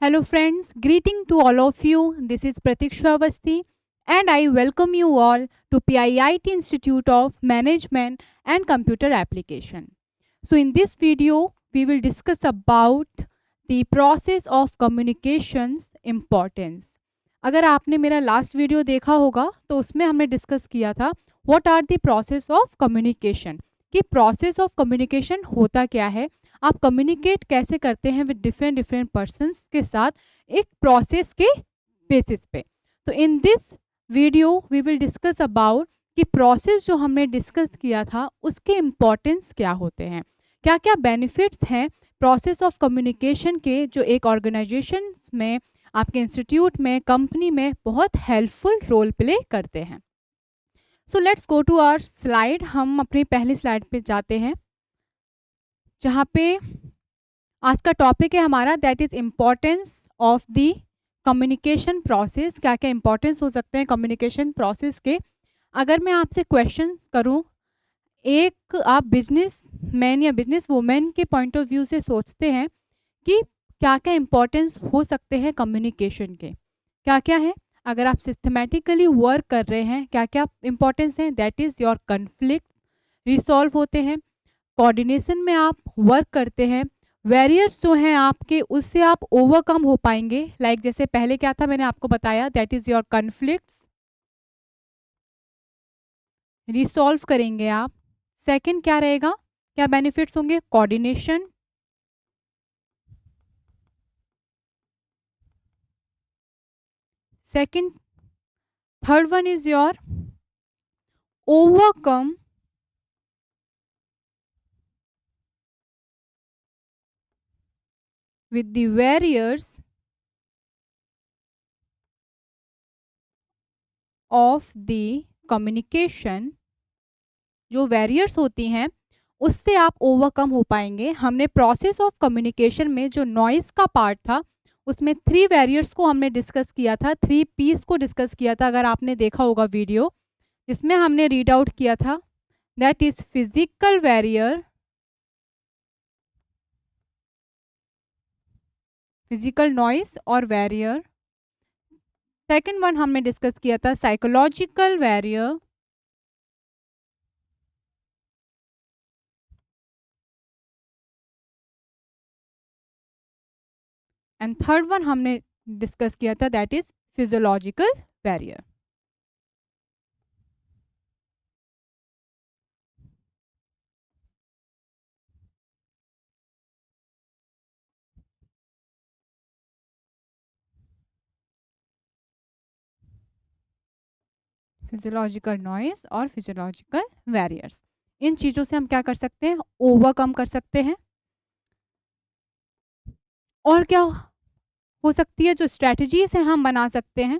Hello friends, greeting to all of you. This is Pratiksha Avasthi and I welcome you all to PIIT Institute of Management and Computer Application. So in this video, we will discuss about the process of communications importance. अगर आपने मेरा last video देखा होगा तो उसमें हमने discuss किया था what are the process of communication, कि प्रोसेस ऑफ कम्युनिकेशन होता क्या है, आप कम्युनिकेट कैसे करते हैं विद डिफरेंट डिफरेंट पर्सन्स के साथ एक प्रोसेस के बेसिस पे। तो in this video we will discuss about कि प्रोसेस जो हमने डिस्कस किया था उसके इम्पोर्टेंस क्या होते हैं, क्या क्या बेनिफिट्स हैं प्रोसेस ऑफ कम्युनिकेशन के, जो एक ऑर्गेनाइजेशन में, आपके इंस्टीट्यूट में, कंपनी में बहुत हेल्पफुल रोल प्ले करते हैं। So let's go to our slide. हम अपनी पहली स्लाइड पे जाते हैं जहाँ पे आज का टॉपिक है हमारा, that is importance of the communication process. क्या क्या इम्पोर्टेंस हो सकते हैं कम्युनिकेशन प्रोसेस के। अगर मैं आपसे क्वेश्चन करूं, एक आप बिजनेस मैन या बिजनेस वुमेन के पॉइंट ऑफ व्यू से सोचते हैं कि क्या क्या इम्पोर्टेंस हो सकते हैं कम्युनिकेशन के, क्या क्या है। अगर आप सिस्टमेटिकली वर्क कर रहे हैं, क्या क्या इम्पोर्टेंस हैं, that is your conflict resolve होते हैं, कोऑर्डिनेशन में आप वर्क करते हैं, बैरियर्स जो हैं आपके उससे आप ओवरकम हो पाएंगे। लाइक जैसे पहले क्या था मैंने आपको बताया, that is your conflicts resolve करेंगे आप। सेकंड क्या रहेगा, क्या बेनिफिट्स होंगे, coordination. Second, third one is your overcome with the barriers of the communication। जो बैरियर्स होती हैं उससे आप ओवरकम हो पाएंगे। हमने प्रोसेस ऑफ कम्युनिकेशन में जो नॉइस का पार्ट था उसमें 3 बैरियर्स को हमने डिस्कस किया था, 3 पीस को डिस्कस किया था। अगर आपने देखा होगा वीडियो, इसमें हमने रीड आउट किया था, that is physical barrier, physical noise और बैरियर। सेकंड वन हमने डिस्कस किया था psychological barrier, and third one हमने डिस्कस किया था that is physiological barrier. Physiological noise और फिजियोलॉजिकल बैरियर्स, इन चीज़ों से हम क्या कर सकते हैं, ओवरकम कर सकते हैं। और क्या हो सकती है जो स्ट्रैटेजीज हैं हम बना सकते हैं,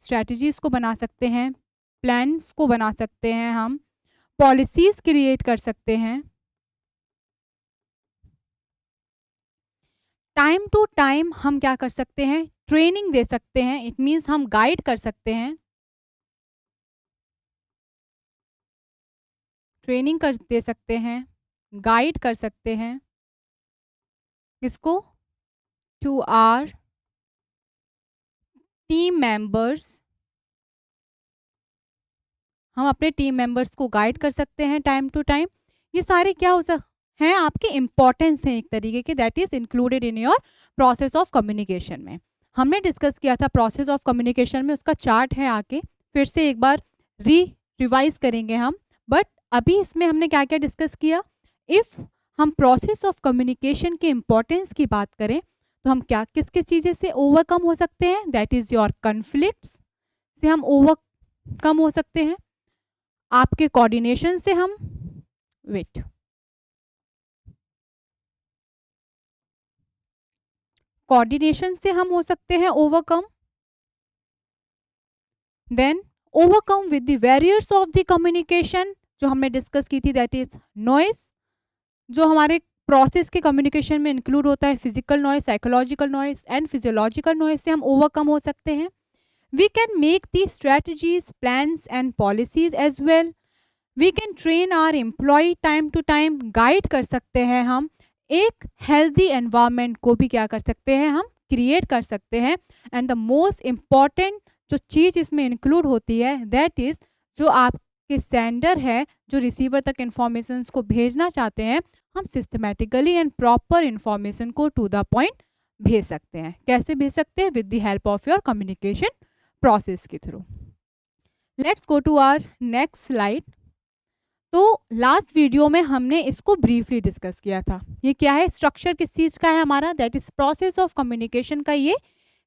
स्ट्रैटेजीज को बना सकते हैं, प्लान्स को बना सकते हैं, हम पॉलिसीज क्रिएट कर सकते हैं। टाइम टू टाइम हम क्या कर सकते हैं, ट्रेनिंग दे सकते हैं। इट मीन्स हम गाइड कर सकते हैं, ट्रेनिंग कर दे सकते हैं, गाइड कर सकते हैं। किसको, टू आर टीम मेंबर्स। हम अपने टीम मेंबर्स को गाइड कर सकते हैं टाइम टू टाइम। ये सारे क्या हो सकते हैं, आपके इम्पोर्टेंस हैं एक तरीके के, that is included in your process of communication में। हमने डिस्कस किया था प्रोसेस ऑफ कम्युनिकेशन में, उसका चार्ट है, आके फिर से एक बार रिवाइज करेंगे हम। बट अभी इसमें हमने क्या क्या डिस्कस किया, इफ़ हम प्रोसेस ऑफ कम्युनिकेशन के इम्पोर्टेंस की बात करें तो हम क्या किस किस चीज़ें से ओवरकम हो सकते हैं, दैट इज़ योर कन्फ्लिक्ट्स से हम ओवरकम हो सकते हैं, आपके कोऑर्डिनेशन से हम कोऑर्डिनेशन से हम हो सकते हैं overcome. Then overcome with the barriers of the communication, जो हमने डिस्कस की थी, दैट इज नॉइस, जो हमारे प्रोसेस के कम्युनिकेशन में इंक्लूड होता है, physical noise, psychological noise and physiological noise से हम ओवरकम हो सकते हैं। We can make the strategies, plans and policies as well. We can train our employ time to time, guide कर सकते हैं हम एक हेल्दी एनवायरनमेंट को भी क्या कर सकते हैं, हम क्रिएट कर सकते हैं। एंड द मोस्ट इम्पॉर्टेंट जो चीज़ इसमें इंक्लूड होती है दैट इज़ जो आपके सेंडर है, जो रिसीवर तक इंफॉर्मेशन को भेजना चाहते हैं, हम सिस्टमेटिकली एंड प्रॉपर इंफॉर्मेशन को टू द पॉइंट भेज सकते हैं। कैसे भेज सकते हैं? With the help of your communication process के through. Let's go to our next slide. तो लास्ट वीडियो में हमने इसको ब्रीफली डिस्कस किया था। ये क्या है? स्ट्रक्चर किस चीज़ का है हमारा? That is process of communication का ये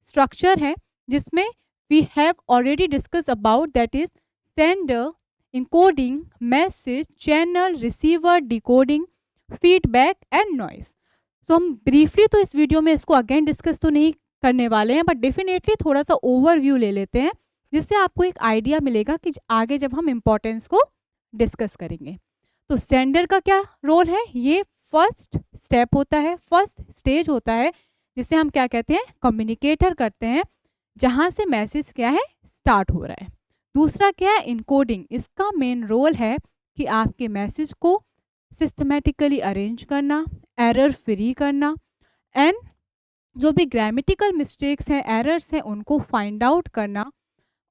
स्ट्रक्चर है, जिसमें we have already discuss about that is sender, encoding, message, channel, receiver, decoding, feedback and noise. So हम ब्रीफली तो इस वीडियो में इसको अगेन डिस्कस तो नहीं करने वाले हैं, बट डेफिनेटली थोड़ा सा ओवरव्यू ले लेते हैं, जिससे आपको एक आइडिया मिलेगा कि आगे जब हम इम्पोर्टेंस को डिस्कस करेंगे। तो सेंडर का क्या रोल है? ये फर्स्ट स्टेप होता है, फर्स्ट स्टेज होता है, जिसे हम क्या कहते हैं? कम्युनिकेटर करते हैं, जहाँ से मैसेज क्या है? स्टार्ट हो रहा है। दूसरा क्या है? इनकोडिंग। इसका मेन रोल है कि आपके मैसेज को सिस्टमेटिकली अरेंज करना, एरर फ्री करना, एंड जो भी ग्रामेटिकल मिस्टेक्स हैं, एरर्स हैं, उनको फाइंड आउट करना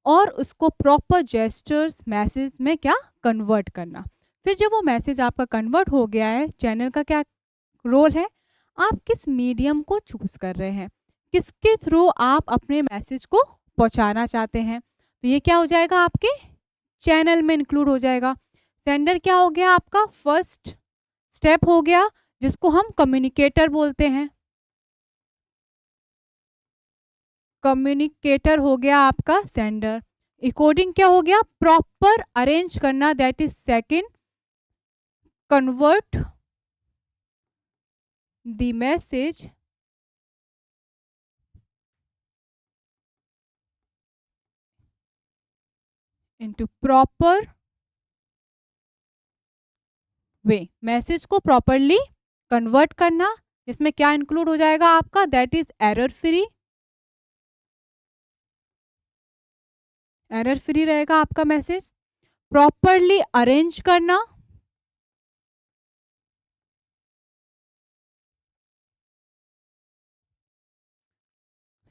और उसको प्रॉपर जेस्चर्स मैसेज में क्या कन्वर्ट करना। फिर जब वो मैसेज आपका कन्वर्ट हो गया है, चैनल का क्या रोल है? आप किस मीडियम को चूज कर रहे हैं, किसके थ्रू आप अपने मैसेज को पहुंचाना चाहते हैं, तो ये क्या हो जाएगा? आपके चैनल में इंक्लूड हो जाएगा। सेंडर क्या हो गया? आपका फर्स्ट स्टेप हो गया, जिसको हम कम्युनिकेटर बोलते हैं। कम्युनिकेटर हो गया आपका सेंडर। इकोडिंग क्या हो गया? प्रॉपर अरेंज करना, that is second. Convert the message into proper way, message को प्रॉपरली कन्वर्ट करना, इसमें क्या इंक्लूड हो जाएगा आपका? That is error free. Error free रहेगा आपका मैसेज। प्रॉपरली अरेंज करना,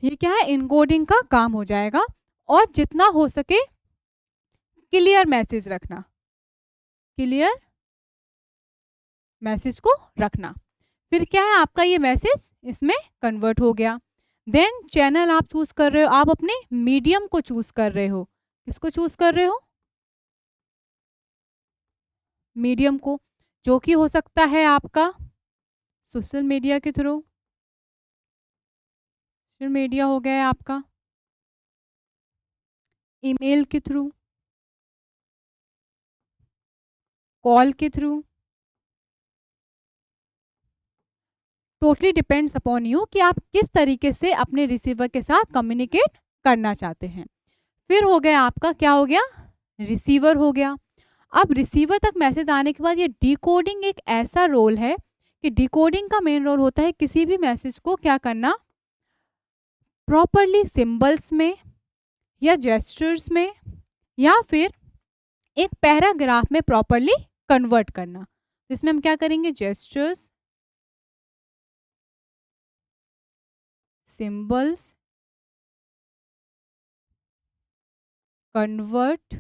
ये क्या है? इनकोडिंग का काम हो जाएगा। और जितना हो सके क्लियर मैसेज रखना, क्लियर मैसेज को रखना। फिर क्या है? आपका ये मैसेज इसमें कन्वर्ट हो गया। देन चैनल आप चूज कर रहे हो, आप अपने मीडियम को चूज कर रहे हो। किसको चूज कर रहे हो? मीडियम को, जो कि हो सकता है आपका सोशल मीडिया के थ्रू। सोशल मीडिया हो गया है आपका, ईमेल के थ्रू, कॉल के through. Totally depends upon you कि आप किस तरीके से अपने रिसीवर के साथ कम्युनिकेट करना चाहते हैं। फिर हो गया आपका, क्या हो गया? रिसीवर हो गया। अब रिसीवर तक मैसेज आने के बाद ये डिकोडिंग एक ऐसा रोल है कि डिकोडिंग का मेन रोल होता है किसी भी मैसेज को क्या करना? प्रॉपरली सिंबल्स में या जेस्चर्स में या फिर एक पैराग्राफ में प्रॉपरली कन्वर्ट करना। इसमें हम क्या करेंगे? Gestures, symbols, convert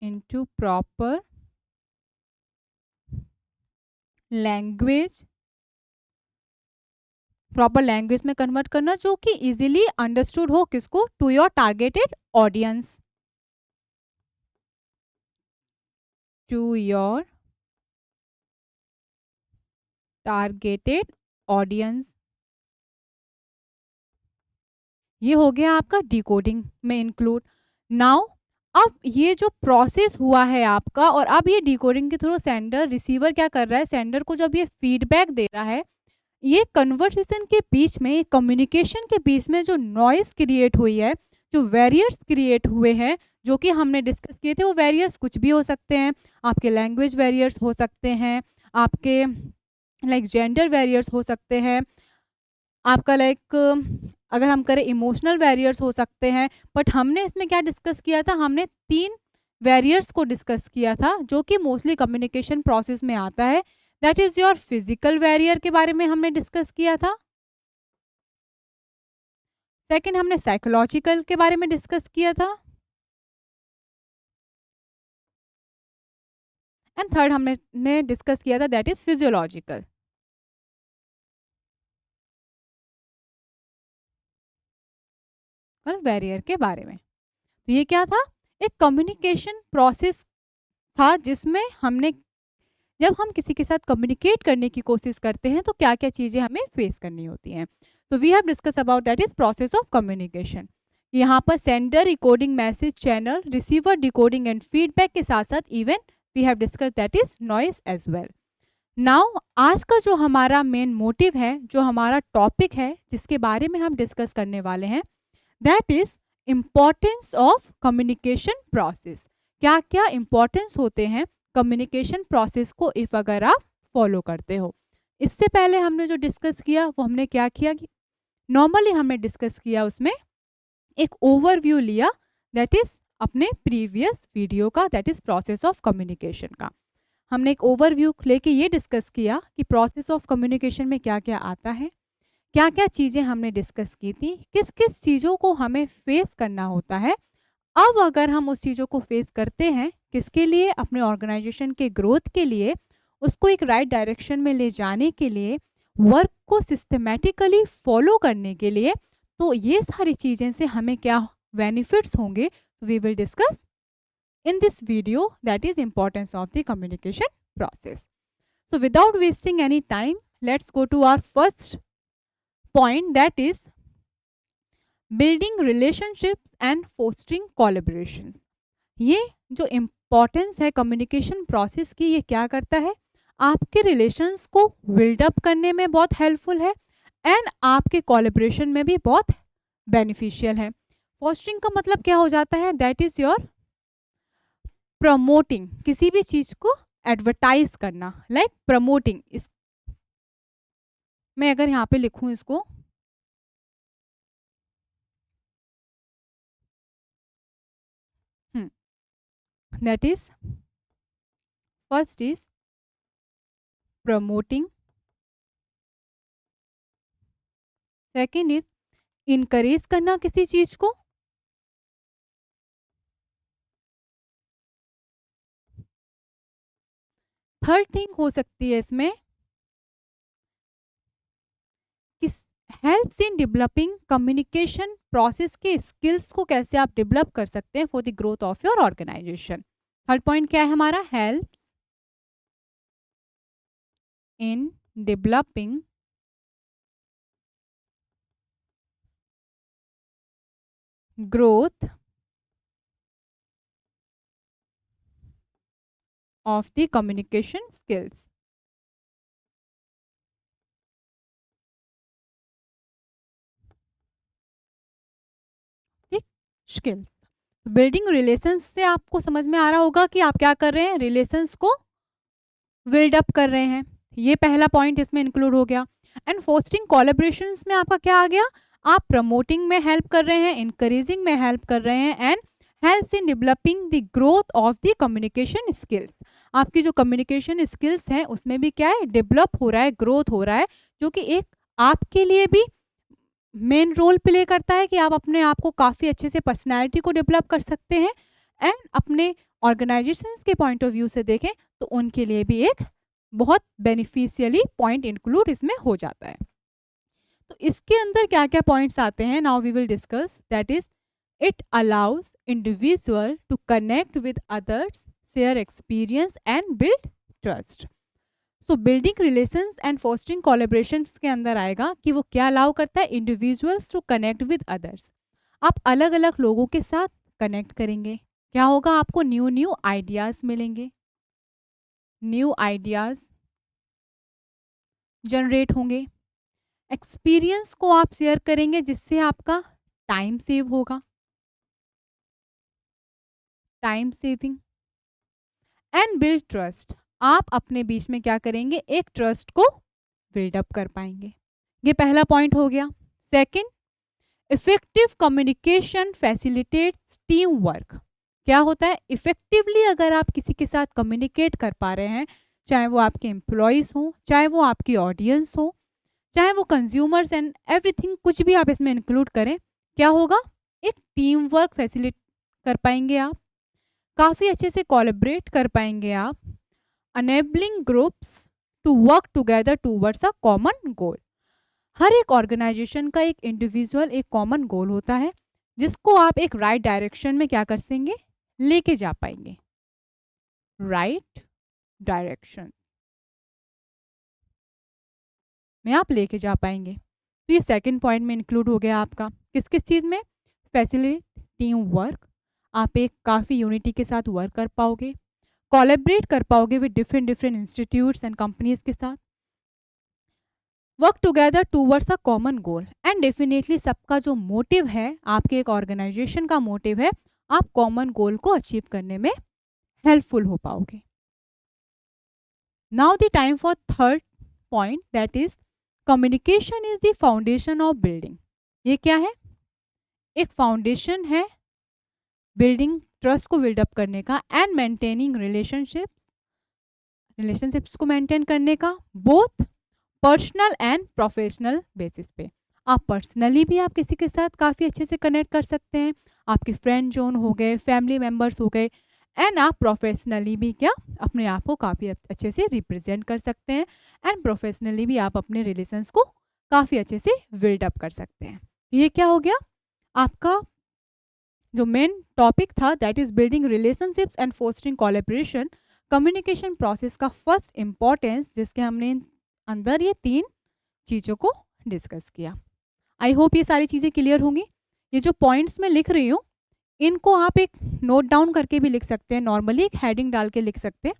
into proper language, proper language में कन्वर्ट करना जो कि इजीली अंडरस्टूड हो, किसको? To your targeted audience, to your targeted audience. ये हो गया आपका डिकोडिंग में इंक्लूड। नाउ अब ये जो प्रोसेस हुआ है आपका, और अब ये डिकोडिंग के थ्रू सेंडर, रिसीवर क्या कर रहा है? सेंडर को जब ये फीडबैक दे रहा है, ये कन्वर्सेशन के बीच में, कम्युनिकेशन के बीच में जो नॉइस क्रिएट हुई है, जो वेरियर्स क्रिएट हुए हैं, जो कि हमने डिस्कस किए थे, वो वेरियर्स कुछ भी हो सकते हैं। आपके लैंग्वेज वेरियर्स हो सकते हैं, आपके लाइक जेंडर वेरियर्स हो सकते हैं, आपका लाइक अगर हम करें इमोशनल वेरियर्स हो सकते हैं। बट हमने इसमें क्या डिस्कस किया था? हमने 3 वेरियर्स को डिस्कस किया था, जो कि मोस्टली कम्युनिकेशन प्रोसेस में आता है। That is your physical barrier के बारे में हमने डिस्कस किया था। सेकंड हमने साइकोलॉजिकल के बारे में डिस्कस किया था। एंड थर्ड हमने डिस्कस किया था दैट इज फिजियोलॉजिकल। बैरियर के बारे में, तो ये क्या था, एक कम्युनिकेशन प्रोसेस था जिसमें हमने, जब हम किसी के साथ कम्युनिकेट करने की कोशिश करते हैं तो क्या क्या चीज़ें हमें फेस करनी होती हैं। तो we have discuss about that is process of communication. यहाँ पर sender recording message channel, receiver decoding and feedback के साथ साथ even we have discuss that is noise as well. Now आज का जो हमारा मेन मोटिव है, जो हमारा टॉपिक है जिसके बारे में हम डिस्कस करने वाले हैं, that is importance of communication process. क्या क्या इम्पॉर्टेंस होते हैं कम्युनिकेशन प्रोसेस को इफ अगर आप फॉलो करते हो। इससे पहले हमने जो डिस्कस किया वो हमने क्या किया कि नॉर्मली हमने डिस्कस किया, उसमें एक ओवरव्यू लिया दैट इज अपने प्रीवियस वीडियो का, that is process of communication का। हमने एक ओवरव्यू लेके ये डिस्कस किया कि प्रोसेस ऑफ कम्युनिकेशन में क्या क्या आता है, क्या क्या चीज़ें हमने डिस्कस की थी, किस किस चीज़ों को हमें फेस करना होता है। अब अगर हम उस चीज़ों को फेस करते हैं, किसके लिए, अपने ऑर्गेनाइजेशन के ग्रोथ के लिए, उसको एक राइट डायरेक्शन में ले जाने के लिए, वर्क को सिस्टमेटिकली फॉलो करने के लिए, तो ये सारी चीज़ें से हमें क्या बेनिफिट्स होंगे, we will discuss in this video, that is importance of the communication process. So without wasting any time, let's go to our first point, that is building relationships and fostering collaborations. ये जो importance है communication process की, ये क्या करता है, आपके relations को बिल्डअप करने में बहुत हेल्पफुल है एंड आपके कोलैबोरेशन में भी बहुत बेनिफिशियल है। फोस्टरिंग का मतलब क्या हो जाता है, दैट इज योर प्रमोटिंग, किसी भी चीज को एडवर्टाइज करना, लाइक प्रमोटिंग। इस मैं अगर यहाँ पे लिखूं इसको, that is first is promoting, second is encourage करना किसी चीज को, थर्ड थिंग हो सकती है इसमें helps in developing communication process के स्किल्स को कैसे आप डेवलप कर सकते हैं for the growth of your organisation. Third point क्या है हमारा, helps in developing growth of the communication skills. Skills building relations से आपको समझ में आ रहा होगा कि आप क्या कर रहे हैं, रिलेशंस को बिल्डअप कर रहे हैं, ये पहला पॉइंट इसमें इंक्लूड हो गया। एंड फोस्टिंग कोलैबोरेशंस में आपका क्या आ गया, आप प्रमोटिंग में हेल्प कर रहे हैं, इंकरेजिंग में हेल्प कर रहे हैं and helps in developing the growth of the communication skills. आपकी जो कम्युनिकेशन स्किल्स हैं उसमें भी क्या है, डेवलप हो रहा है, ग्रोथ हो रहा है, जो कि एक आपके लिए भी मेन रोल प्ले करता है कि आप अपने आप को काफ़ी अच्छे से पर्सनैलिटी को डेवलप कर सकते हैं एंड अपने ऑर्गेनाइजेशंस के पॉइंट ऑफ व्यू से देखें तो उनके लिए भी एक बहुत बेनिफिशियली पॉइंट इंक्लूड इसमें हो जाता है। तो इसके अंदर क्या क्या पॉइंट्स आते हैं, now we will discuss, that is it allows individual to connect with others, share experience and build trust. So building relations and fostering collaborations के अंदर आएगा कि वो क्या अलाउ करता है, individuals to connect with others. आप अलग अलग लोगों के साथ कनेक्ट करेंगे, क्या होगा, आपको न्यू न्यू आइडियाज मिलेंगे, न्यू आइडियाज जनरेट होंगे, एक्सपीरियंस को आप शेयर करेंगे जिससे आपका टाइम सेव होगा, time saving and build trust. आप अपने बीच में क्या करेंगे, एक ट्रस्ट को बिल्डअप कर पाएंगे। ये पहला पॉइंट हो गया। Second, effective communication facilitates team work. क्या होता है, इफेक्टिवली अगर आप किसी के साथ कम्युनिकेट कर पा रहे हैं, चाहे वो आपके एम्प्लॉयज़ हों, चाहे वो आपकी ऑडियंस हो, चाहे वो कंज्यूमर्स एंड एवरीथिंग, कुछ भी आप इसमें इंक्लूड करें, क्या होगा? एक टीम वर्क फैसिलिट कर पाएंगे आप, काफ़ी अच्छे से कोलैबोरेट कर पाएंगे आप, enabling groups to work together towards a common goal. हर एक ऑर्गेनाइजेशन का एक इंडिविजुअल एक कॉमन गोल होता है जिसको आप एक राइट डायरेक्शन में क्या कर सकेंगे, लेके जा पाएंगे। राइट डायरेक्शन में आप लेके जा पाएंगे। तो ये सेकंड पॉइंट में इंक्लूड हो गया आपका, किस किस चीज़ में? फैसिलिटेट टीम वर्क, आप एक काफ़ी यूनिटी के साथ वर्क कर पाओगे, कोलैबोरेट कर पाओगे with different different institutes and companies के साथ, work together towards a common goal, and definitely सबका जो मोटिव है, आपके एक ऑर्गेनाइजेशन का मोटिव है, आप कॉमन गोल को अचीव करने में हेल्पफुल हो पाओगे। Now the time for third point, that is communication is the foundation of building. ये क्या है? एक फाउंडेशन है बिल्डिंग ट्रस्ट को बिल्डअप करने का एंड मेंटेनिंग रिलेशनशिप्स को मेंटेन करने का, both personal and professional basis पे। आप पर्सनली भी आप किसी के साथ काफ़ी अच्छे से कनेक्ट कर सकते हैं, आपके फ्रेंड जोन हो गए, फैमिली मेम्बर्स हो गए, एंड आप प्रोफेशनली भी क्या अपने आप को काफ़ी अच्छे से रिप्रेजेंट कर सकते हैं, एंड प्रोफेशनली भी आप अपने रिलेशंस को काफ़ी अच्छे से बिल्डअप कर सकते हैं। ये क्या हो गया आपका जो मेन टॉपिक था, that is building relationships and fostering collaboration, communication process का फर्स्ट इम्पॉर्टेंस, जिसके हमने अंदर ये 3 चीज़ों को डिस्कस किया। आई होप ये सारी चीज़ें क्लियर होंगी। ये जो पॉइंट्स मैं लिख रही हूँ, इनको आप एक नोट डाउन करके भी लिख सकते हैं, नॉर्मली एक हेडिंग डाल के लिख सकते हैं।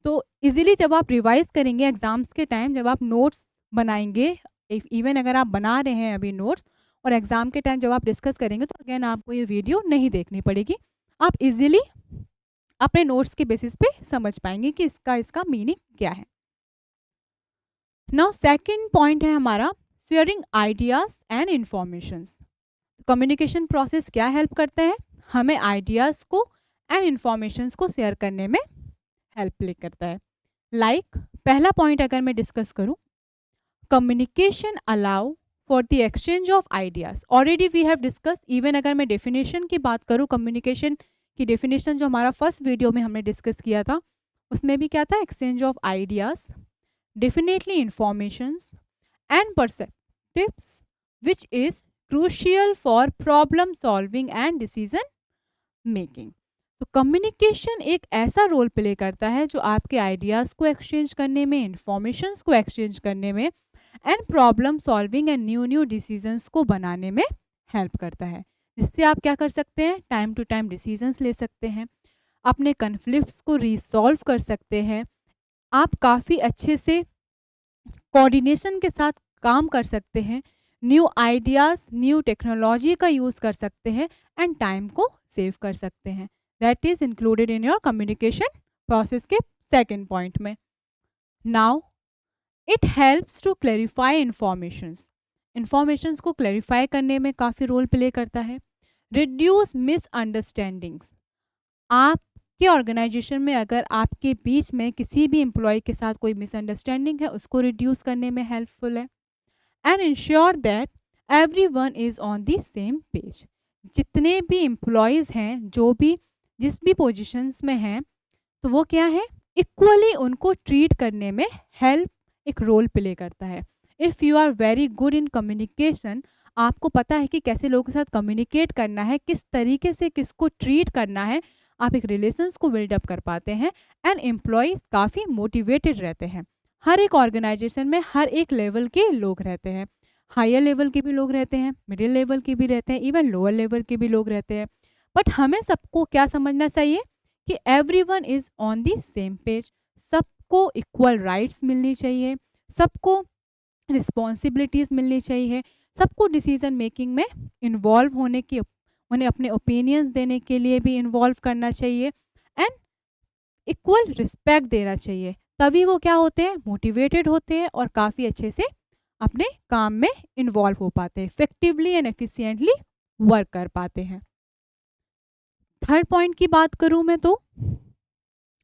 तो इजीली जब आप रिवाइज करेंगे एग्जाम्स के टाइम, जब आप नोट्स बनाएंगे, इवन अगर आप बना रहे हैं अभी नोट्स, और एग्जाम के टाइम जब आप डिस्कस करेंगे, तो अगेन आपको ये वीडियो नहीं देखनी पड़ेगी, आप इजीली अपने नोट्स के बेसिस पे समझ पाएंगे कि इसका मीनिंग क्या है। नाउ सेकंड पॉइंट है हमारा sharing ideas and informations. Communication process क्या हेल्प करता है? हमें आइडियाज को एंड इंफॉर्मेशंस को शेयर करने में हेल्प प्ले करता है। लाइक पहला पॉइंट अगर मैं डिस्कस करूं, communication allow for the exchange of ideas. Already we have discuss, even अगर मैं डेफिनेशन की बात करूं, कम्युनिकेशन की डेफिनेशन जो हमारा फर्स्ट वीडियो में हमने डिस्कस किया था, उसमें भी क्या था? Exchange of ideas, definitely informations and perspectives which is crucial for problem solving and decision making। तो कम्युनिकेशन एक ऐसा रोल प्ले करता है जो आपके आइडियाज को एक्सचेंज करने में, इंफॉर्मेशंस को एक्सचेंज करने में, and problem solving and new decisions को बनाने में हेल्प करता है, जिससे आप क्या कर सकते हैं? टाइम टू टाइम डिसीजंस ले सकते हैं, अपने कन्फ्लिक्ट्स को रिसॉल्व कर सकते हैं, आप काफ़ी अच्छे से कोऑर्डिनेशन के साथ काम कर सकते हैं, न्यू आइडियाज़, न्यू टेक्नोलॉजी का यूज़ कर सकते हैं, एंड टाइम को सेव कर सकते हैं। That is included in your communication process के सेकेंड पॉइंट में। Now it helps to clarify informations को क्लैरिफाई करने में काफ़ी रोल प्ले करता है। रिड्यूस मिसअंडरस्टैंडिंग्स, आपके ऑर्गेनाइजेशन में अगर आपके बीच में किसी भी एम्प्लॉय के साथ कोई मिसअंडरस्टैंडिंग है, उसको रिड्यूस करने में हेल्पफुल है। And ensure that everyone is on the same page. जितने भी एम्प्लॉयज़ हैं, जो भी जिस भी पोजीशंस में हैं, तो वो क्या है? इक्वली उनको ट्रीट करने में हेल्प एक रोल प्ले करता है। If you are very good in communication, आपको पता है कि कैसे लोगों के साथ कम्युनिकेट करना है, किस तरीके से किसको ट्रीट करना है, आप एक रिलेशंस को बिल्डअप कर पाते हैं, एंड एम्प्लॉयज़ काफ़ी मोटिवेटेड रहते हैं। हर एक ऑर्गेनाइजेशन में हर एक लेवल के लोग रहते हैं, हायर लेवल के भी लोग रहते हैं, मिडिल लेवल के भी रहते हैं, इवन लोअर लेवल के भी लोग रहते हैं। बट हमें सबको क्या समझना चाहिए कि everyone is on the same page, सबको इक्वल राइट्स मिलनी चाहिए, सबको रिस्पॉन्सिबिलिटीज़ मिलनी चाहिए, सबको डिसीजन मेकिंग में इन्वॉल्व होने की, उन्हें अपने ओपिनियंस देने के लिए भी इन्वॉल्व करना चाहिए, एंड इक्वल रिस्पेक्ट देना चाहिए। तभी वो क्या होते हैं? मोटिवेटेड होते हैं और काफ़ी अच्छे से अपने काम में इन्वॉल्व हो पाते हैं, इफेक्टिवली एंड एफिशिएंटली वर्क कर पाते हैं। थर्ड पॉइंट की बात करूं मैं, तो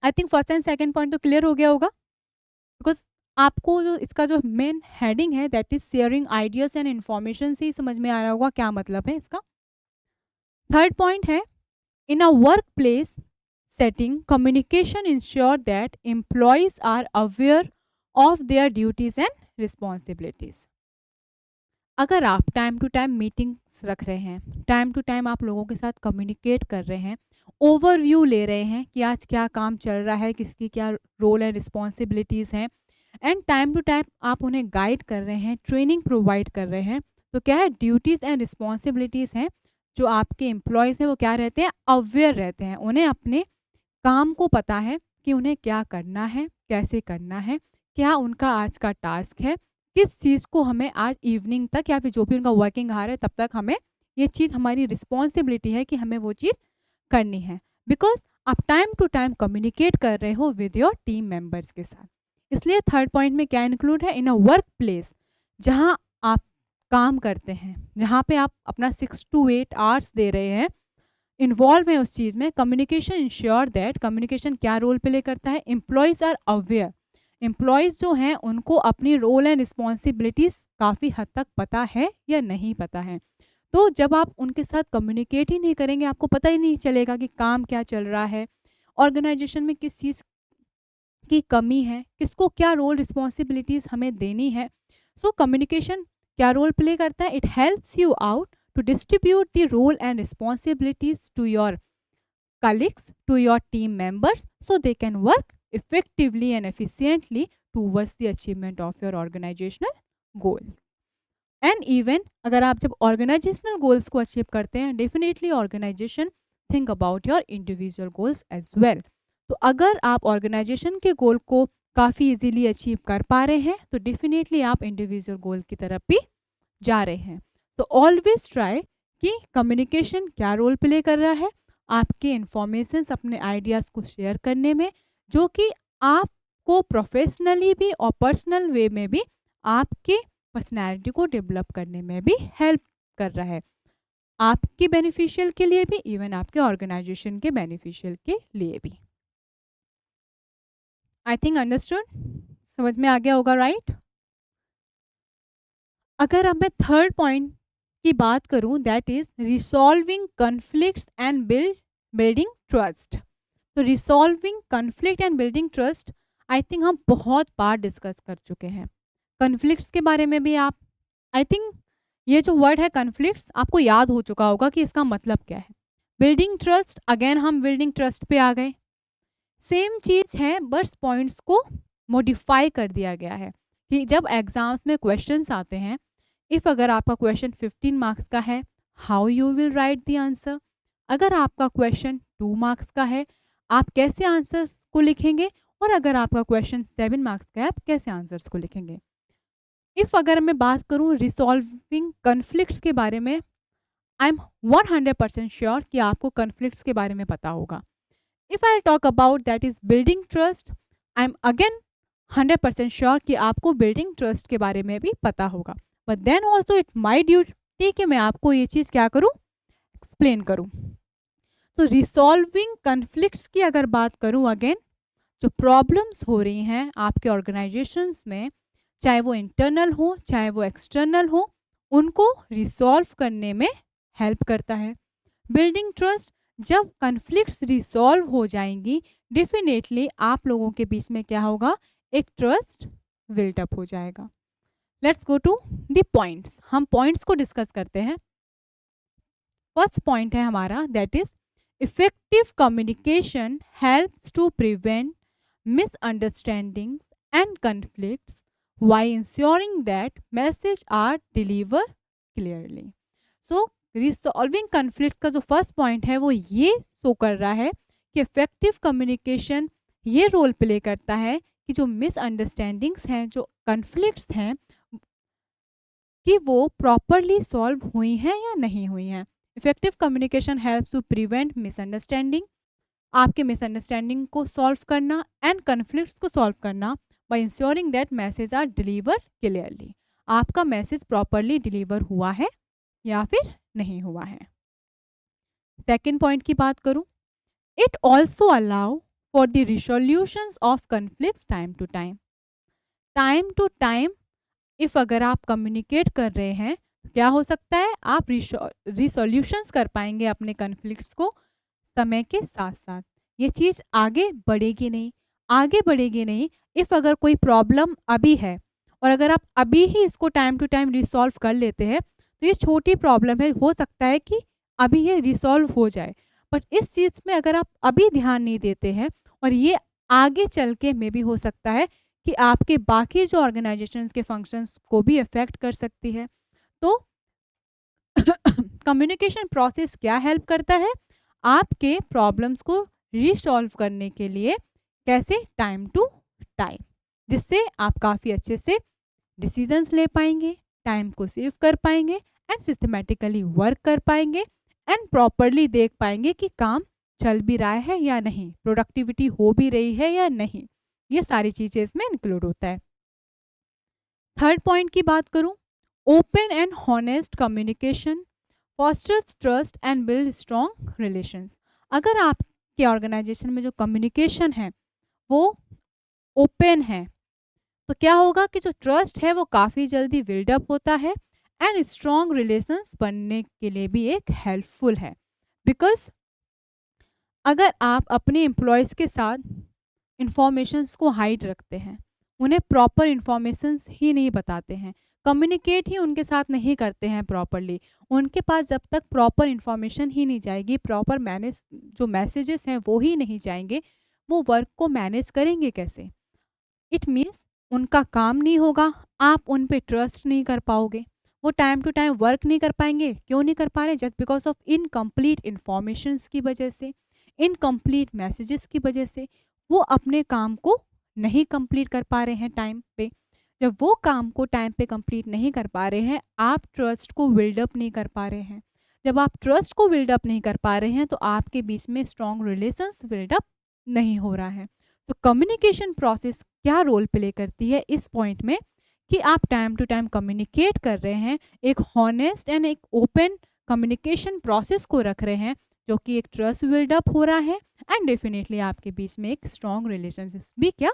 I think first and second point तो क्लियर हो गया होगा, बिकॉज आपको जो इसका जो मेन हेडिंग है that is sharing ideas and information से ही समझ में आ रहा होगा क्या मतलब है इसका। थर्ड पॉइंट है, in a work place setting, communication ensure that employees are aware of their duties and responsibilities. अगर आप टाइम टू टाइम मीटिंग्स रख रहे हैं, टाइम टू टाइम आप लोगों के साथ कम्युनिकेट कर रहे हैं, ओवरव्यू ले रहे हैं कि आज क्या काम चल रहा है, किसकी क्या रोल एंड रिस्पॉन्सिबिलिटीज़ हैं, एंड टाइम टू टाइम आप उन्हें गाइड कर रहे हैं, ट्रेनिंग प्रोवाइड कर रहे हैं, तो क्या है, ड्यूटीज़ एंड रिस्पॉन्सिबिलिटीज़ हैं जो आपके एम्प्लॉयज़ हैं वो क्या रहते हैं, अवेयर रहते हैं, उन्हें अपने काम को पता है कि उन्हें क्या करना है, कैसे करना है, क्या उनका आज का टास्क है, किस चीज़ को हमें आज इवनिंग तक या फिर जो भी उनका वर्किंग आवर है तब तक हमें ये चीज़, हमारी रिस्पॉन्सिबिलिटी है कि हमें वो चीज़ करनी है, बिकॉज आप टाइम टू टाइम कम्युनिकेट कर रहे हो विद योर टीम मेंबर्स के साथ। इसलिए थर्ड पॉइंट में क्या इंक्लूड है, इन अ वर्क प्लेस, जहाँ आप काम करते हैं, जहाँ पे आप अपना 6 to 8 आवर्स दे रहे हैं, इन्वॉल्व है उस चीज़ में, कम्युनिकेशन इंश्योर दैट, कम्युनिकेशन क्या रोल प्ले करता है, एम्प्लॉयज़ आर अवेयर, एम्प्लॉयज़ जो हैं उनको अपनी रोल एंड रिस्पॉन्सिबिलिटीज़ काफ़ी हद तक पता है या नहीं पता है। तो जब आप उनके साथ कम्युनिकेट ही नहीं करेंगे, आपको पता ही नहीं चलेगा कि काम क्या चल रहा है, ऑर्गेनाइजेशन में किस चीज़ की कमी है, किसको क्या रोल रिस्पॉन्सिबिलिटीज़ हमें देनी है। सो कम्युनिकेशन क्या रोल प्ले करता है, it helps you out to distribute the role and responsibilities to your colleagues, to your team members, so they can work effectively and efficiently towards the achievement of your organizational goal. And even अगर आप जब organizational goals को achieve करते हैं, definitely organization think about your individual goals as well. तो अगर आप organization के गोल को काफ़ी इजीली अचीव कर पा रहे हैं तो डेफिनेटली आप इंडिविजुअल गोल की तरफ भी जा रहे हैं। तो ऑलवेज ट्राई कि कम्युनिकेशन क्या रोल प्ले कर रहा है आपके इंफॉर्मेशंस, अपने आइडियाज़ को शेयर करने में, जो कि आपको प्रोफेशनली भी और पर्सनल वे में भी आपके पर्सनैलिटी को डेवलप करने में भी हेल्प कर रहा है, आपके बेनिफिशियल के लिए भी, इवन आपके ऑर्गेनाइजेशन के बेनिफिशियल के लिए भी। आई थिंक अंडरस्टूड, समझ में आ गया होगा, राइट? अगर अब मैं थर्ड पॉइंट की बात करूं, that is resolving conflicts and building trust. तो resolving conflict and building trust I think हम बहुत बार डिस्कस कर चुके हैं। कॉन्फ्लिक्ट्स के बारे में भी आप, आई थिंक ये जो वर्ड है कॉन्फ्लिक्ट्स आपको याद हो चुका होगा कि इसका मतलब क्या है। बिल्डिंग ट्रस्ट, अगेन हम बिल्डिंग ट्रस्ट पे आ गए, सेम चीज़ है, बस पॉइंट्स को मॉडिफाई कर दिया गया है कि जब एग्जाम्स में क्वेश्चंस आते हैं, इफ़ अगर आपका क्वेश्चन 15 मार्क्स का है, how you will write the answer. अगर आपका क्वेश्चन 2 मार्क्स का है, आप कैसे आंसर्स को लिखेंगे, और अगर आपका क्वेश्चन 7 मार्क्स का है, आप कैसे आंसर्स को लिखेंगे। इफ़ अगर मैं बात करूँ रिसॉल्विंग कॉन्फ्लिक्ट्स के बारे में, आई एम 100% श्योर कि आपको कॉन्फ्लिक्ट्स के बारे में पता होगा। If I talk about that is building trust, I am again 100% sure कि आपको बिल्डिंग ट्रस्ट के बारे में भी पता होगा। But then also it's my duty कि मैं आपको ये चीज़ क्या करूँ, एक्सप्लेन करूँ। तो रिसॉल्विंग कॉन्फ्लिक्ट्स की अगर बात करूँ, अगेन जो प्रॉब्लम्स हो रही हैं आपके ऑर्गेनाइजेशंस में, चाहे वो इंटरनल हो चाहे वो एक्सटर्नल हो, उनको रिसॉल्व करने में हेल्प करता है। बिल्डिंग ट्रस्ट, जब कॉन्फ्लिक्ट्स रिसॉल्व हो जाएंगी, डेफिनेटली आप लोगों के बीच में क्या होगा, एक ट्रस्ट बिल्ट अप हो जाएगा। Let's go to the points, हम पॉइंट्स को डिस्कस करते हैं। फर्स्ट पॉइंट है हमारा, that is effective communication helps to prevent misunderstandings and conflicts while ensuring that message are deliver clearly. So resolving conflicts का जो फर्स्ट पॉइंट है वो ये शो कर रहा है कि इफेक्टिव कम्युनिकेशन ये रोल प्ले करता है कि जो मिसअंडरस्टैंडिंग्स हैं, जो कॉन्फ्लिक्ट्स हैं, कि वो प्रॉपरली सॉल्व हुई हैं या नहीं हुई हैं। Effective communication helps to prevent misunderstanding, आपके मिसअंडरस्टैंडिंग को सॉल्व करना एंड कॉन्फ्लिक्ट्स को सॉल्व करना by ensuring that message are deliver clearly, आपका मैसेज प्रॉपरली डिलीवर हुआ है या फिर नहीं हुआ है। सेकेंड पॉइंट की बात करूं, it also allow for the resolutions of conflicts time to time. Time to time, if अगर आप कम्युनिकेट कर रहे हैं तो क्या हो सकता है, आप रिसोल्यूशंस कर पाएंगे अपने कन्फ्लिक्ट्स को समय के साथ साथ. ये चीज़ आगे बढ़ेगी नहीं, आगे बढ़ेगी नहीं इफ़ अगर कोई प्रॉब्लम अभी है और अगर आप अभी ही इसको टाइम टू टाइम रिसॉल्व कर लेते हैं तो ये छोटी प्रॉब्लम है, हो सकता है कि अभी ये रिसॉल्व हो जाए. बट इस चीज़ में अगर आप अभी ध्यान नहीं देते हैं और ये आगे चल के मे भी हो सकता है कि आपके बाकी जो ऑर्गेनाइजेशंस के फंक्शंस को भी अफेक्ट कर सकती है. तो कम्युनिकेशन प्रोसेस क्या हेल्प करता है आपके प्रॉब्लम्स को रिसॉल्व करने के लिए, कैसे, टाइम टू टाइम, जिससे आप काफ़ी अच्छे से डिसीजंस ले पाएंगे, टाइम को सेव कर पाएंगे एंड सिस्टमेटिकली वर्क कर पाएंगे एंड प्रॉपरली देख पाएंगे कि काम चल भी रहा है या नहीं, प्रोडक्टिविटी हो भी रही है या नहीं. ये सारी चीज़ें इसमें इंक्लूड होता है. थर्ड पॉइंट की बात करूं, open and honest communication fosters trust and build strong relations. अगर आपके ऑर्गेनाइजेशन में जो कम्युनिकेशन है वो ओपन है तो क्या होगा कि जो ट्रस्ट है वो काफ़ी जल्दी बिल्डअप होता है एंड स्ट्रॉन्ग रिलेशंस बनने के लिए भी एक हेल्पफुल है. बिकॉज अगर आप अपने एम्प्लॉयज़ के साथ इंफॉर्मेशंस को हाइड रखते हैं, उन्हें प्रॉपर इंफॉर्मेशंस ही नहीं बताते हैं, कम्युनिकेट ही उनके साथ नहीं करते हैं प्रॉपरली, उनके पास जब तक प्रॉपर इंफॉर्मेशन ही नहीं जाएगी, प्रॉपर मैनेज जो मैसेजेस हैं वो ही नहीं जाएंगे, वो वर्क को मैनेज करेंगे कैसे. इट मीन्स उनका काम नहीं होगा, आप उन पे ट्रस्ट नहीं कर पाओगे, वो टाइम टू टाइम वर्क नहीं कर पाएंगे. क्यों नहीं कर पा रहे? Just because of incomplete informations की वजह से, इनकम्प्लीट मैसेजेस की वजह से वो अपने काम को नहीं कंप्लीट कर पा रहे हैं टाइम पे. जब वो काम को टाइम पे कंप्लीट नहीं कर पा रहे हैं, आप ट्रस्ट को बिल्डअप नहीं कर पा रहे हैं. जब आप ट्रस्ट को बिल्डअप नहीं कर पा रहे हैं तो आपके बीच में स्ट्रॉन्ग रिलेशंस बिल्डअप नहीं हो रहा है. तो कम्युनिकेशन प्रोसेस क्या रोल प्ले करती है इस पॉइंट में कि आप टाइम टू टाइम कम्युनिकेट कर रहे हैं, एक हॉनेस्ट एंड एक ओपन कम्युनिकेशन प्रोसेस को रख रहे हैं, जो कि एक ट्रस्ट बिल्डअप हो रहा है एंड डेफिनेटली आपके बीच में एक स्ट्रॉन्ग रिलेशनशिप भी क्या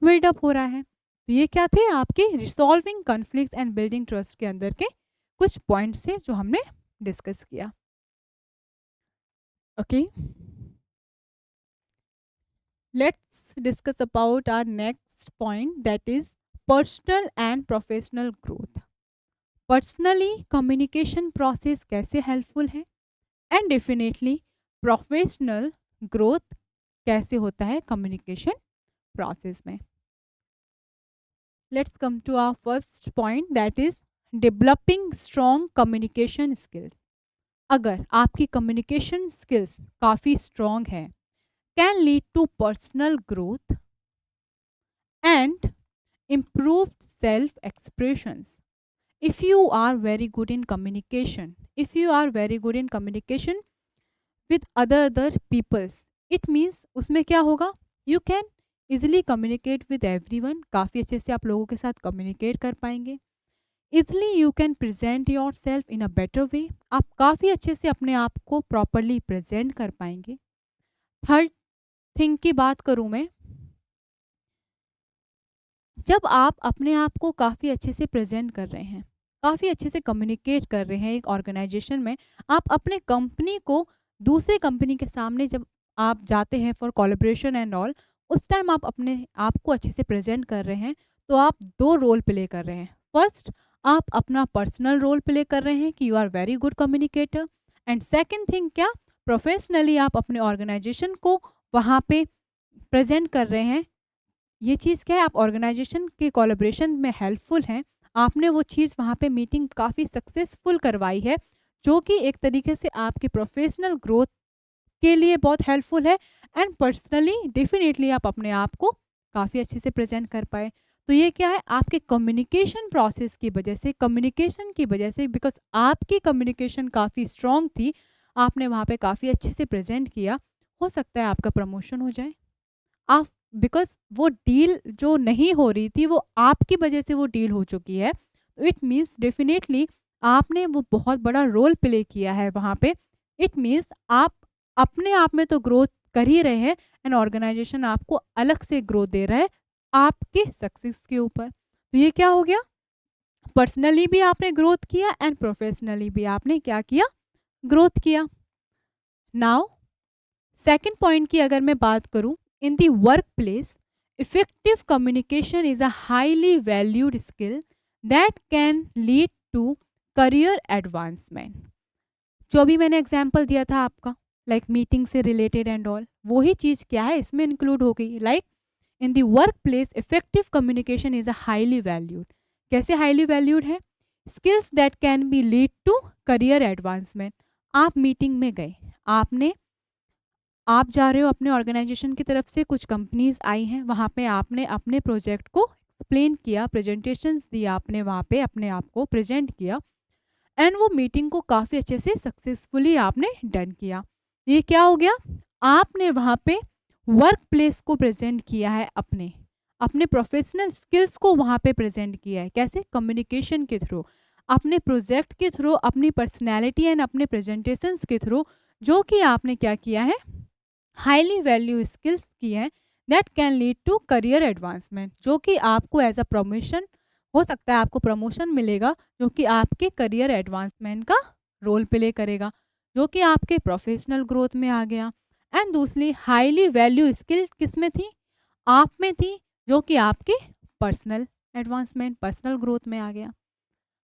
बिल्डअप हो रहा है. तो ये क्या थे आपके resolving conflicts and building trust के अंदर के कुछ पॉइंट्स थे जो हमने डिस्कस किया. Okay, let's discuss about our next point, that is personal and professional growth. Personally communication process कैसे हेल्पफुल है एंड डेफिनेटली प्रोफेशनल ग्रोथ कैसे होता है कम्युनिकेशन प्रोसेस में. Let's come to our first point, that is developing strong communication skills. अगर आपकी communication skills काफ़ी strong है, can lead to personal growth and improved self expressions. If you are very good in communication, if you are very good in communication with other peoples, it means उसमें क्या होगा, you can easily communicate with everyone. काफ़ी अच्छे से आप लोगों के साथ communicate कर पाएंगे. easily you can present yourself in a better way. आप काफ़ी अच्छे से अपने आप को properly present कर पाएंगे. थर्ड थिंग की बात करूँ मैं, जब आप अपने आप को काफ़ी अच्छे से प्रेजेंट कर रहे हैं, काफ़ी अच्छे से कम्युनिकेट कर रहे हैं एक ऑर्गेनाइजेशन में, आप अपने कंपनी को दूसरे कंपनी के सामने जब आप जाते हैं फॉर कोलैबोरेशन एंड ऑल, उस टाइम आप अपने आप को अच्छे से प्रेजेंट कर रहे हैं, तो आप दो रोल प्ले कर रहे हैं. फर्स्ट, आप अपना पर्सनल रोल प्ले कर रहे हैं कि you are very good communicator, and second thing क्या, प्रोफेशनली आप अपने ऑर्गेनाइजेशन को वहाँ पे प्रेजेंट कर रहे हैं. ये चीज़ क्या है, आप ऑर्गेनाइजेशन के कोलैबोरेशन में हेल्पफुल हैं, आपने वो चीज़ वहाँ पे मीटिंग काफ़ी सक्सेसफुल करवाई है, जो कि एक तरीके से आपके प्रोफेशनल ग्रोथ के लिए बहुत हेल्पफुल है एंड पर्सनली डेफिनेटली आप अपने आप को काफ़ी अच्छे से प्रेजेंट कर पाए. तो ये क्या है, आपके कम्युनिकेशन प्रोसेस की वजह से, कम्युनिकेशन की वजह से, बिकॉज आपकी कम्युनिकेशन काफ़ी स्ट्रॉन्ग थी, आपने वहाँ पे काफ़ी अच्छे से प्रेजेंट किया, हो सकता है आपका प्रमोशन हो जाए. आप बिकॉज वो डील जो नहीं हो रही थी वो आपकी वजह से वो डील हो चुकी है, तो इट मीन्स डेफिनेटली आपने वो बहुत बड़ा रोल प्ले किया है वहाँ पे. इट मीन्स आप अपने आप में तो ग्रोथ कर ही रहे हैं एंड ऑर्गेनाइजेशन आपको अलग से ग्रोथ दे रहा है आपके सक्सेस के ऊपर। तो ये क्या हो गया, पर्सनली भी आपने ग्रोथ किया एंड प्रोफेशनली भी आपने क्या किया, ग्रोथ किया। नाउ सेकंड पॉइंट की अगर मैं बात करूं, in the work place effective communication is a highly valued skill that can lead to career advancement. जो भी मैंने एग्जाम्पल दिया था आपका, लाइक मीटिंग से रिलेटेड एंड ऑल, वही चीज़ क्या है इसमें इंक्लूड हो गई। Like in the work place effective communication is a highly valued. कैसे हाईली वैल्यूड है, skills that can be lead to career advancement. आप मीटिंग में गए, आप जा रहे हो अपने ऑर्गेनाइजेशन की तरफ से, कुछ कंपनीज आई हैं, वहाँ पे आपने अपने प्रोजेक्ट को एक्सप्लेन किया, प्रेजेंटेशंस दी आपने, वहाँ पे अपने आप को प्रेजेंट किया एंड वो मीटिंग को काफ़ी अच्छे से सक्सेसफुली आपने डन किया। ये क्या हो गया, आपने वहाँ पे वर्क प्लेस को प्रेजेंट किया है, अपने अपने प्रोफेशनल स्किल्स को वहाँ पे प्रेजेंट किया है। कैसे, कम्युनिकेशन के थ्रू, अपने प्रोजेक्ट के थ्रू, अपनी पर्सनैलिटी एंड अपने प्रेजेंटेशंस के थ्रू, जो कि आपने क्या किया है, हाईली वैल्यू स्किल्स की हैं that can lead to career advancement, जो कि आपको एज अ प्रमोशन हो सकता है, आपको प्रमोशन मिलेगा जो कि आपके करियर एडवांसमेंट का रोल प्ले करेगा, जो कि आपके प्रोफेशनल ग्रोथ में आ गया। एंड दूसरी हाईली वैल्यू स्किल किस में थी, आप में थी, जो कि आपके पर्सनल एडवांसमेंट, पर्सनल ग्रोथ में आ गया।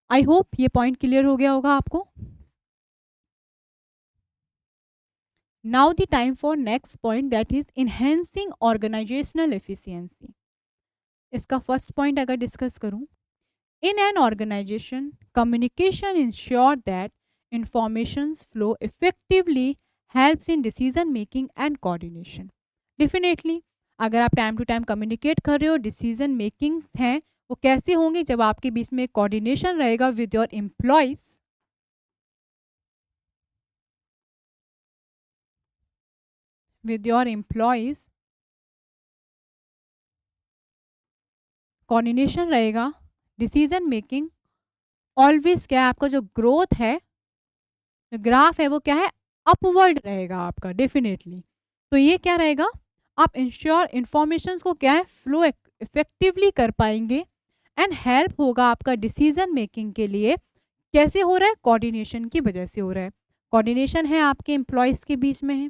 आई होप ये पॉइंट क्लियर हो गया होगा आपको। Now the time for next point that is enhancing organisational efficiency. इसका फर्स्ट पॉइंट अगर डिस्कस करूं, in an organization, communication ensures that informations flow effectively, helps in decision making and coordination. Definitely, अगर आप time to time communicate कर रहे हो, decision making हैं वो कैसे होंगे, जब आपके बीच में कोऑर्डिनेशन रहेगा विद योर एम्प्लॉयज, कोऑर्डिनेशन रहेगा, डिसीजन मेकिंग ऑलवेज क्या है, आपका जो ग्रोथ है, जो ग्राफ है वो क्या है, अपवर्ड रहेगा आपका डेफिनेटली। तो ये क्या रहेगा, आप इंश्योर इंफॉर्मेशन को क्या है, फ्लो इफेक्टिवली कर पाएंगे एंड हेल्प होगा आपका डिसीजन मेकिंग के लिए। कैसे हो रहा है, कोऑर्डिनेशन की वजह से हो रहा है। कोऑर्डिनेशन है आपके एम्प्लॉयज़ के बीच में है,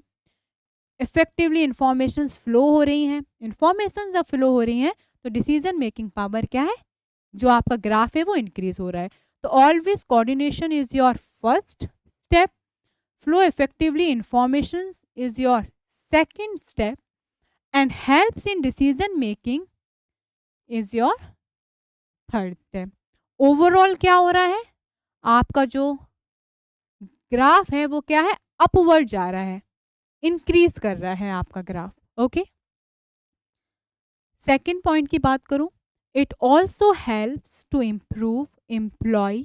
इफेक्टिवली इंफॉर्मेशन फ्लो हो रही हैं, इंफॉर्मेशन जब फ्लो हो रही हैं तो डिसीजन मेकिंग पावर क्या है, जो आपका ग्राफ है वो इंक्रीज हो रहा है। तो always coordination is your first step, flow effectively information is your second step and helps in decision making is your third step. Overall क्या हो रहा है, आपका जो ग्राफ है वो क्या है, अपवर्ड जा रहा है, इंक्रीज कर रहा है आपका ग्राफ। ओके, सेकेंड पॉइंट की बात करूं, it also helps to improve employ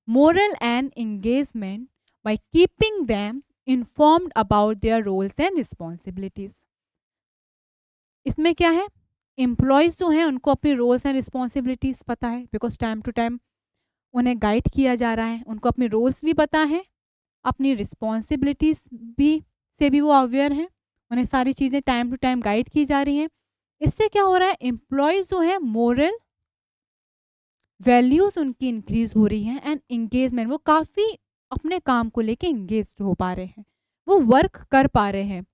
moral and engagement by keeping them informed about their roles and responsibilities. इसमें क्या है, एम्प्लॉयज़ जो हैं उनको अपनी रोल्स एंड रिस्पॉन्सिबिलिटीज़ पता है, बिकॉज टाइम टू टाइम उन्हें गाइड किया जा रहा है, उनको अपने रोल्स भी पता है, अपनी रिस्पॉन्सिबिलिटीज़ भी से भी वो अवेयर हैं, उन्हें सारी चीज़ें टाइम टू टाइम गाइड की जा रही हैं। इससे क्या हो रहा है, एम्प्लॉयज़ जो है मोरल वैल्यूज़ उनकी इंक्रीज हो रही हैं एंड इंगेजमेंट, वो काफ़ी अपने काम को लेके इंगेज हो पा रहे हैं, वो वर्क कर पा रहे हैं।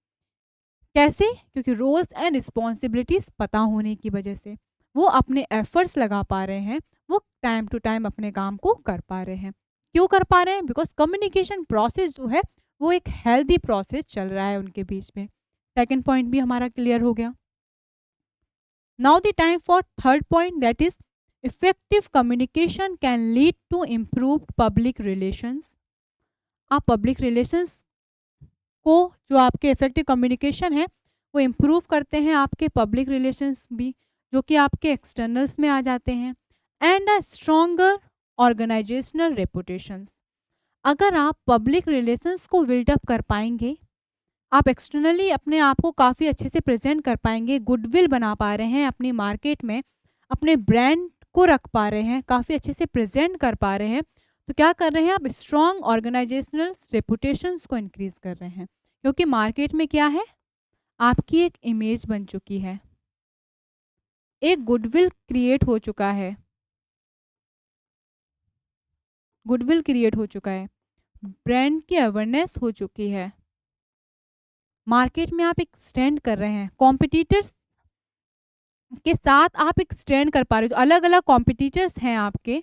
कैसे, क्योंकि रोल्स एंड रिस्पॉन्सिबिलिटीज़ पता होने की वजह से वो अपने एफर्ट्स लगा पा रहे हैं, वो टाइम टू टाइम अपने काम को कर पा रहे हैं। क्यों कर पा रहे हैं, बिकॉज कम्युनिकेशन प्रोसेस जो है वो एक हेल्दी प्रोसेस चल रहा है उनके बीच में। सेकेंड पॉइंट भी हमारा क्लियर हो गया। Now the time for third point that is effective communication can lead to improved public relations. आप पब्लिक रिलेशंस को, जो आपके इफेक्टिव कम्युनिकेशन है वो इम्प्रूव करते हैं, आपके पब्लिक रिलेशंस भी जो कि आपके एक्सटर्नल्स में आ जाते हैं एंड अ स्ट्रॉन्गर ऑर्गेनाइजेशनल रेपुटेशंस। अगर आप पब्लिक रिलेशंस को बिल्डअप कर पाएंगे, आप एक्सटर्नली अपने आप को काफ़ी अच्छे से प्रेजेंट कर पाएंगे, गुडविल बना पा रहे हैं अपनी मार्केट में, अपने ब्रांड को रख पा रहे हैं, काफ़ी अच्छे से प्रेजेंट कर पा रहे हैं, तो क्या कर रहे हैं आप, स्ट्रॉन्ग ऑर्गेनाइजेशनल रेपुटेशंस को इंक्रीज कर रहे हैं। क्योंकि मार्केट में क्या है, आपकी एक इमेज बन चुकी है, एक गुडविल क्रिएट हो चुका है, गुडविल क्रिएट हो चुका है, ब्रांड की अवेयरनेस हो चुकी है, मार्केट में आप एक स्टैंड कर रहे हैं, कॉम्पिटिटर्स के साथ आप एक स्टैंड कर पा रहे हो, जो अलग अलग कॉम्पिटिटर्स हैं आपके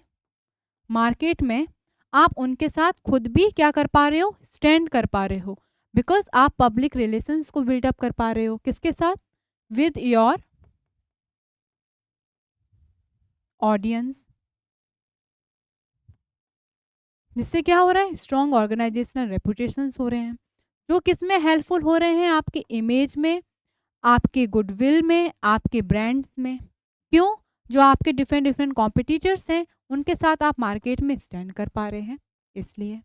मार्केट में, आप उनके साथ खुद भी क्या कर पा रहे हो, स्टैंड कर पा रहे हो, बिकॉज आप पब्लिक रिलेशंस को बिल्डअप कर पा रहे हो, किसके साथ, विद योर ऑडियंस, जिससे क्या हो रहा है, स्ट्रॉन्ग ऑर्गेनाइजेशनल रेपुटेशंस हो रहे हैं, जो किस में हेल्पफुल हो रहे हैं, आपके इमेज में, आपके गुडविल में, आपके ब्रांड्स में। क्यों, जो आपके डिफरेंट डिफरेंट कॉम्पिटिटर्स हैं उनके साथ आप मार्केट में स्टैंड कर पा रहे हैं, इसलिए।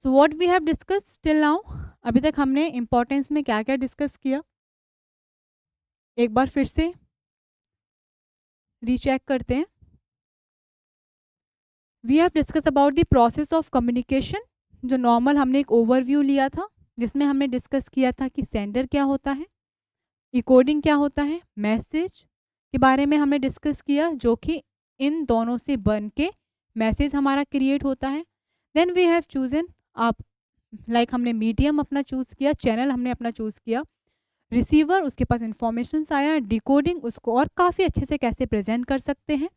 So what we have discuss till now, अभी तक हमने इंपॉर्टेंस में क्या क्या डिस्कस किया, एक बार फिर से रीचेक करते हैं। We have discuss about the process of communication, जो नॉर्मल हमने एक ओवरव्यू लिया था, जिसमें हमने डिस्कस किया था कि सेंडर क्या होता है, इकोडिंग क्या होता है, मैसेज के बारे में हमने डिस्कस किया, जो कि इन दोनों से बन के मैसेज हमारा क्रिएट होता है। देन वी हैव चूजन आप लाइक हमने मीडियम अपना चूज़ किया, चैनल हमने अपना चूज़ किया, रिसीवर उसके पास इंफॉर्मेशन आया, डिकोडिंग उसको और काफ़ी अच्छे से कैसे प्रेजेंट कर सकते हैं,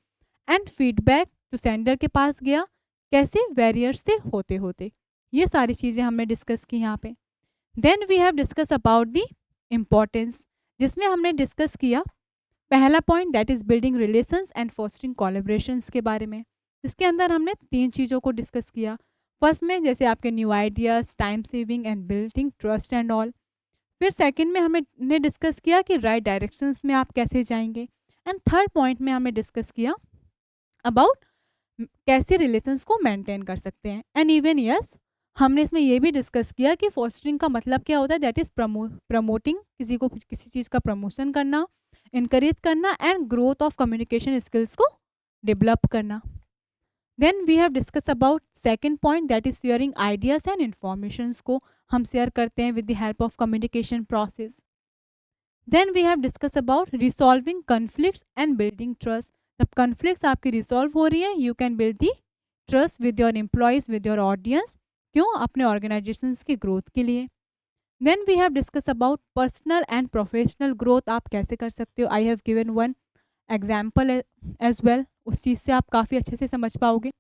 एंड फीडबैक जो सेंडर के पास गया कैसे वेरियर से होते होते, ये सारी चीज़ें हमने डिस्कस की यहाँ पे। Then we have discuss about the importance, जिसमें हमने डिस्कस किया पहला point that is building relations and fostering collaborations के बारे में, जिसके अंदर हमने 3 चीज़ों को डिस्कस किया। फर्स्ट में जैसे आपके new ideas, time saving and building trust and all. फिर सेकंड में हमने डिस्कस किया कि राइट डायरेक्शंस में आप कैसे जाएंगे, एंड थर्ड पॉइंट में हमें डिस्कस किया अबाउट कैसे रिलेशंस को मेंटेन कर सकते हैं। एंड इवन यस, हमने इसमें ये भी डिस्कस किया कि फोस्टरिंग का मतलब क्या होता है, दैट इज़ प्रमोटिंग, किसी को किसी चीज़ का प्रमोशन करना, इनकरेज करना, and growth of communication skills को डेवलप करना। Then we have discuss about second point that is sharing ideas and informations को हम शेयर करते हैं with the help of communication process. Then we have discuss about resolving conflicts and building trust, जब conflicts आपकी resolve हो रही है you can build the trust with your employees, with your audience, क्यों, अपने ऑर्गेनाइजेशंस की ग्रोथ के लिए। Then we have discuss about personal and professional growth आप कैसे कर सकते हो, I have given one example as well, उस चीज़ से आप काफ़ी अच्छे से समझ पाओगे।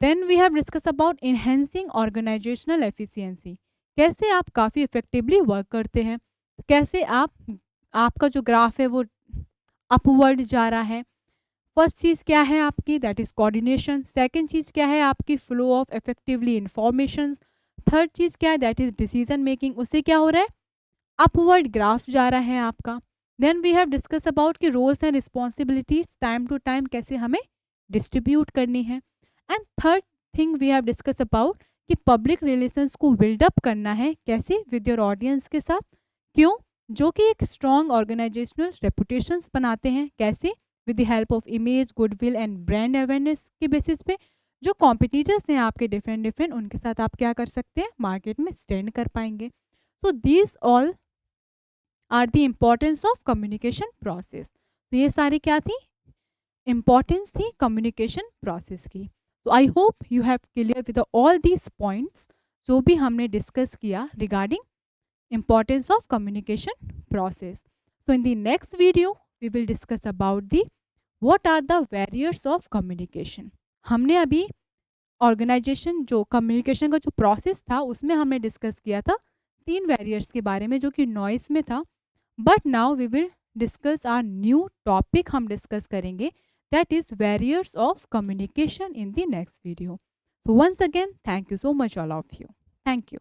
Then we have discuss about enhancing organisational efficiency, कैसे आप काफ़ी इफेक्टिवली वर्क करते हैं, कैसे आपका जो ग्राफ है वो अपवर्ड जा रहा है। फर्स्ट चीज़ क्या है आपकी, दैट इज़ कोऑर्डिनेशन। सेकंड चीज़ क्या है आपकी, flow of effectively informations. Third चीज़ क्या है, दैट इज़ डिसीजन मेकिंग, उससे क्या हो रहा है, अपवर्ड ग्राफ जा रहा है आपका। Then we have discuss about कि roles and responsibilities time to time कैसे हमें डिस्ट्रीब्यूट करनी है। And third thing we have discuss about कि पब्लिक रिलेशंस को बिल्डअप करना है कैसे, विद योर ऑडियंस के साथ, क्यों, जो कि एक स्ट्रॉन्ग ऑर्गेनाइजेशनल रेपुटेशंस बनाते हैं, कैसे, with the help of image, goodwill and brand awareness के बेसिस पे जो कॉम्पिटिटर्स हैं आपके डिफरेंट डिफरेंट, उनके साथ आप क्या कर सकते हैं, मार्केट में स्टैंड कर पाएंगे। So these all are the importance of communication process. तो ये सारी क्या थी, इम्पॉर्टेंस थी कम्युनिकेशन प्रोसेस की। तो I hope you have clear with all these points जो भी हमने डिस्कस किया regarding importance of communication process. So in the next video we will discuss about the what are the barriers of communication. हमने अभी organisation जो communication का जो process था उसमें हमने डिस्कस किया था 3 बैरियर्स के बारे में, जो कि नॉइस में था। But now we will discuss our new topic, हम डिस्कस करेंगे that is barriers of communication in the next video. So once again thank you so much all of you, thank you.